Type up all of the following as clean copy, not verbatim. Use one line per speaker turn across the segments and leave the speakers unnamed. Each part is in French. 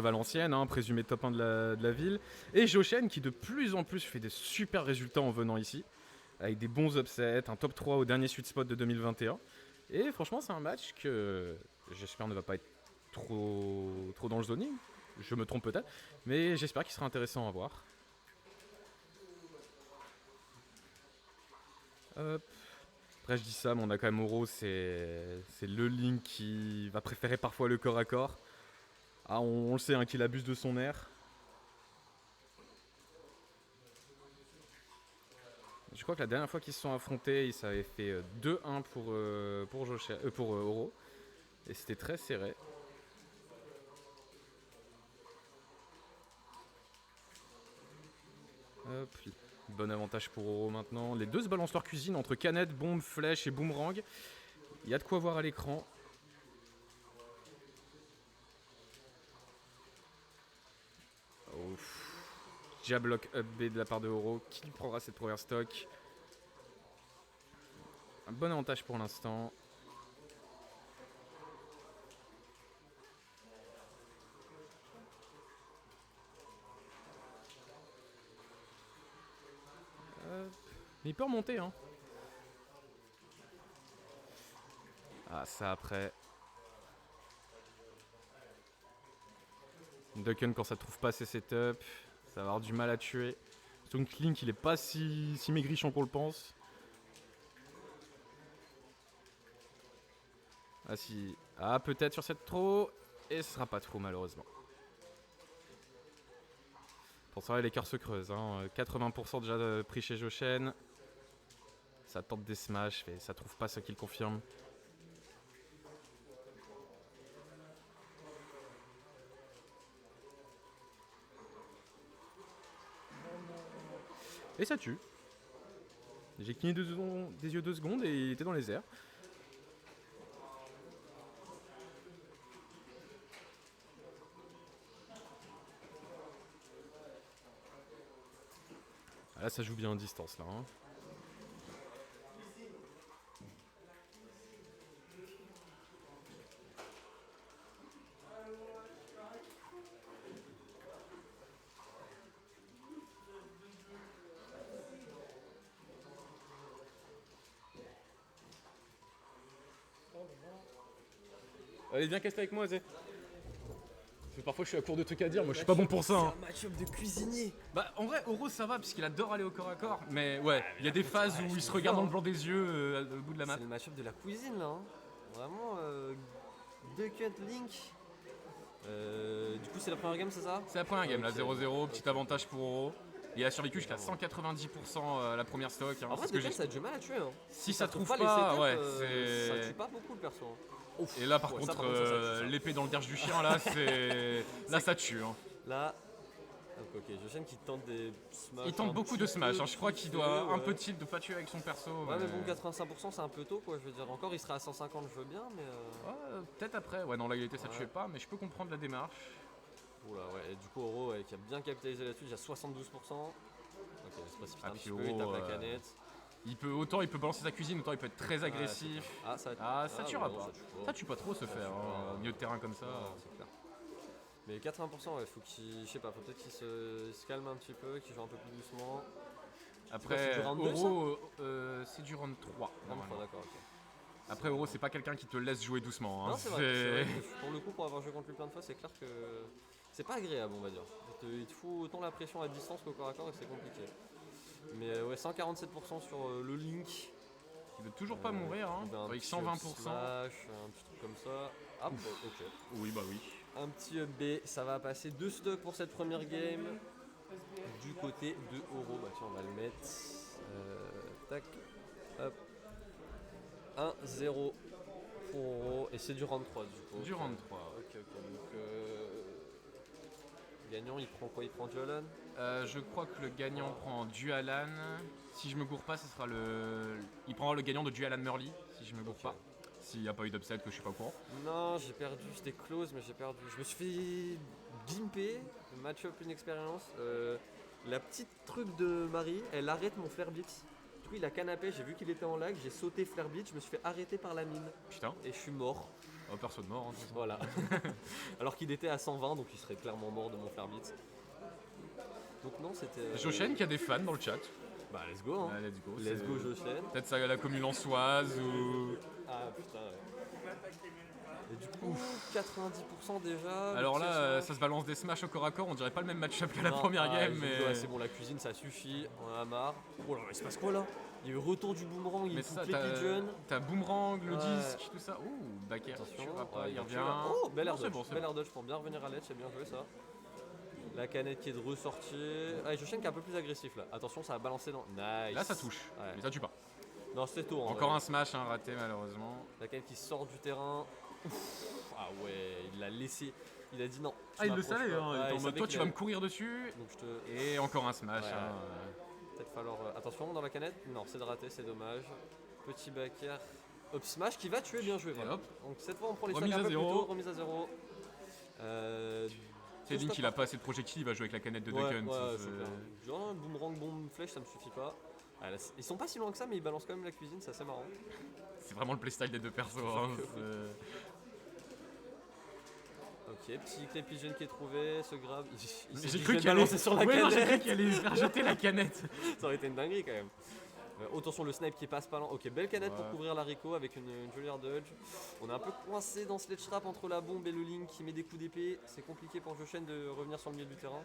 Valenciennes, hein, présumé top 1 de la ville. Et Joshen qui de plus en plus fait des super résultats en venant ici. Avec des bons upsets, un top 3 au dernier sweet spot de 2021. Et franchement, c'est un match que j'espère ne va pas être trop dans le zoning. Je me trompe peut-être, mais j'espère qu'il sera intéressant à voir. Hop. Après, je dis ça, mais on a quand même Oro, c'est le Link qui va préférer parfois le corps à corps. Ah, on le sait, hein, qu'il abuse de son air. Je crois que la dernière fois qu'ils se sont affrontés, ils s'avaient fait 2-1 pour Oro. Et c'était très serré. Hop, bon avantage pour Oro maintenant. Les deux se balancent leur cuisine entre canette, bombe, flèche et boomerang. Il y a de quoi voir à l'écran. Jab lock up B de la part de Oro. Qui prendra cette première stock? Un bon avantage pour l'instant. Mais il peut remonter, hein. Ah, ça après. Ducken, quand ça trouve pas ses setups, ça va avoir du mal à tuer. Donc Link, il est pas si maigrichon qu'on le pense. Ah si. Ah, peut-être sur cette throw. Et ce sera pas trop, malheureusement. Pour ça, l'écart se creuse. Hein. 80% déjà pris chez Joshen. Ça tente des smash, mais ça trouve pas ce qu'il confirme. Et ça tue. J'ai cligné des yeux 2 secondes et il était dans les airs. Ah, là, ça joue bien en distance, là. Hein. Allez, viens caster avec moi, Zé. Parce que parfois je suis à court de trucs à dire, moi je suis pas bon pour ça. Hein.
C'est un match-up de cuisinier.
Bah en vrai, Oro ça va parce qu'il adore aller au corps à corps. Mais ouais, il y a des phases où il se regarde dans le blanc des yeux au bout de la map.
C'est le match-up de la cuisine là. Hein. Vraiment, Ducken Link. Du coup, c'est la première game, c'est ça?
C'est la première game, là, 0-0, petit avantage pour Oro. Il a survécu jusqu'à
Évidemment.
190% la première stock. Hein,
En vrai, Ducken, ça a du mal à tuer. Hein.
Si ça trouve
pas,
pas,
les
ouais,
ça tue pas beaucoup le perso. Hein.
Ouf. Et là, par contre, l'épée dans le derge du chien, là, c'est. Là, ça tue. Hein.
Là. Ok, Joshen qui tente des smash.
Il tente beaucoup de smash. Hein. Je crois qu'il doit un peu tilt de pas tuer avec son perso.
Ouais, mais bon, 85%, c'est un peu tôt, quoi. Je veux dire, encore, il sera à 150, je veux bien, mais.
Ouais, peut-être après. Ouais, non, la réalité, ça tuait pas, mais je peux comprendre la démarche.
Oula, ouais, et du coup, Oro qui a bien capitalisé là-dessus, il y a 72%. Ok, il se précipite un petit peu, il tape la canette.
Il peut balancer sa cuisine, autant il peut être très agressif. Ça tuera pas. Ça tue pas trop se faire, hein, milieu de terrain comme ça.
C'est clair. Mais 80%, ouais, faut qu'il. Je sais pas, faut peut-être qu'il se calme un petit peu, qu'il joue un peu plus doucement.
Après, Oro, c'est du round 3.
Round 3, d'accord, ok.
Après, Oro, c'est pas quelqu'un qui te laisse jouer doucement. Hein.
Non, c'est vrai que pour le coup, pour avoir joué contre lui plein de fois, c'est clair que c'est pas agréable, on va dire. Il te fout autant la pression à distance qu'au corps à corps et c'est compliqué. Mais ouais, 147% sur le Link.
Il veut toujours pas mourir, hein, avec 120%.
Slash, un petit truc comme ça. Ah, bon, ok.
Oui, bah oui.
Un petit up B, ça va passer 2 stocks pour cette première game. Du côté de Oro, bah tiens, on va le mettre. Tac, hop. 1-0 pour Oro, et c'est du round 3 du coup.
Du round 3.
Ok, donc gagnant, il prend quoi? Il prend Dualan?
Je crois que le gagnant prend Dualan. Si je me gourre pas, ce sera il prendra le gagnant de Dualan Murley, si je me gourre pas. S'il n'y a pas eu d'upset, que je suis pas au courant.
Non, j'ai perdu, c'était close, mais j'ai perdu. Je me suis fait gimper, match-up une expérience. La petite truc de Marie, elle arrête mon flare beat. Du coup, il a canapé, j'ai vu qu'il était en lag, j'ai sauté flare beat, je me suis fait arrêter par la mine.
Putain.
Et je suis mort.
Oh, personne mort. Hein, de toute façon.
Voilà. Alors qu'il était à 120, donc il serait clairement mort de mon Flare Blitz. Donc non, c'était...
Joshen qui a des fans dans le chat.
Bah let's go, hein.
Ah, let's go.
Let's go Joshen.
Peut-être ça la commune lançoise ou...
Ah putain, ouais. Et du coup, 90% déjà.
Alors là,
l'utilisation.
ça se balance des smash au corps à corps, on dirait pas le même match-up que la
Non,
première game,
ils ont
mais...
dit, ouais, c'est bon, la cuisine ça suffit, on en a marre. Oh là, il se passe quoi là? Il y a eu retour du boomerang, il
Mais
coupe
ça,
les pigeons.
t'as boomerang, le
Ouais.
disque, tout ça. Ouh, back air,
Attention,
tu vois pas,
ouais,
il
il
revient.
recule. Oh, bel air
Non, c'est
dodge,
bon, c'est
bel
bon.
air dodge pour bien revenir à l'edge, c'est bien joué ça. La canette qui est de ressortie. Ah, et Joshen qui est un peu plus agressif là. Attention, ça va balancer dans. Nice.
Là, ça touche,
Ouais.
mais ça tue pas.
Non, c'était tôt. En
Encore
vrai.
un smash, hein, raté malheureusement.
La canette qui sort du terrain. Ouf. Ah ouais, il l'a laissé. Il a dit non. tu
Ah, il le
m'approches
savait,
pas.
hein, il
Ouais,
était en
il
mode
savait
toi
qu'il
tu vas
allait-
me courir dessus.
Donc je te.
Et encore un smash.
Ouais.
Hein.
Peut-être falloir. Attention dans la canette. Non, c'est de rater, c'est dommage. Petit back air. Up smash qui va tuer, bien joué.
Et
Voilà.
hop,
Donc cette fois on prend les
Remise
stacks un
à
peu
zéro.
plus tôt, remise à 0.
c'est Link, il a pas assez de projectiles, il va jouer avec la canette de Duck Hunt.
c'est clair. Genre boomerang, bombe, flèche, ça me suffit pas. Ah, là, ils sont pas si loin que ça, mais ils balancent quand même la cuisine, c'est assez marrant.
C'est vraiment le playstyle des deux persos. Hein,
Ok, petit clé pigeon qui est trouvé, se grave. Il s'est
J'ai
dit,
cru
je vais
qu'il allait
balancer sur la
ouais, non, j'ai cru
canette.
qu'il allait faire jeter la canette.
Ça aurait été une dinguerie quand même. Attention le snipe qui passe pas lent. Ok, belle canette pour
Ouais.
couvrir l'haricot avec une jolie air dodge. On est un peu coincé dans ce ledge trap entre la bombe et le Link qui met des coups d'épée. C'est compliqué pour Joshen de revenir sur le milieu du terrain.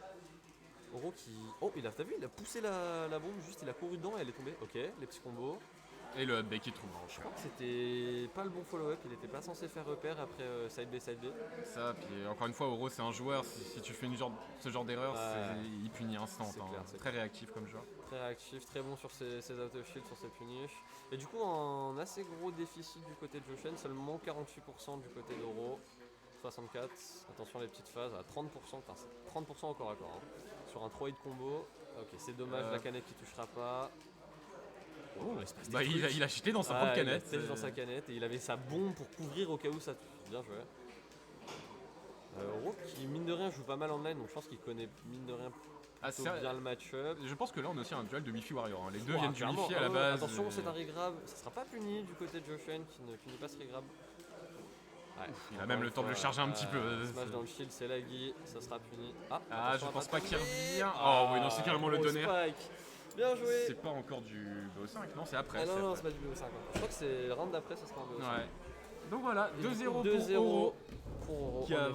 Oro qui. Oh, t'as vu, il a poussé la bombe, juste il a couru dedans et elle est tombée. Ok, les petits combos.
Et le up B qui trouve.
Je crois que c'était pas le bon follow-up, il était pas censé faire repère après side B, side B.
Ça, puis encore une fois, Oro c'est un joueur, si tu fais ce genre d'erreur,
Ouais.
il punit instant.
C'est
Hein.
clair, c'est
Très réactif comme joueur.
Très réactif, très bon sur ses out of shield, sur ses punish. Et du coup, un assez gros déficit du côté de Joshen, seulement 48% du côté d'Oro. 64, attention les petites phases, à 30%, putain, c'est 30% encore à corps. Hein. Sur un 3 hit combo. Ok, c'est dommage, la canette qui touchera pas. Oh, il se passe des
Bah,
trucs.
il a cheaté dans sa propre
Il a
canette.
têche dans sa canette et il avait sa bombe pour couvrir au cas où ça touche. Bien joué. Oro qui mine de rien joue pas mal en online, donc je pense qu'il connaît mine de rien
Ah,
plutôt bien le match-up.
je pense que là on a aussi un duel de Wi-Fi Warrior. Hein. Les deux
Ouah,
viennent du
clairement.
Wi-Fi à la
Ouais,
base.
attention, c'est un regrab, ça sera pas puni du côté de Joshen qui ne finit pas ce regrab. Ouais,
Il a même le temps de le charger un petit peu.
Smash dans le shield, c'est laggy, ça sera puni. Ah,
Ah,
attention
je
à
pense
pas
pas qu'il
toucher.
revient.
Ah,
Oh oui, non, c'est carrément le
gros
donner.
spike. Bien joué.
C'est pas encore du BO5, non, c'est après.
Ah non,
c'est
non,
après.
c'est pas du BO5. Je crois que c'est le round d'après, ça sera un BO5.
Ouais. Donc voilà,
Et du
2-0
coup,
pour
2-0
Oro.
pour Oro.
Qui a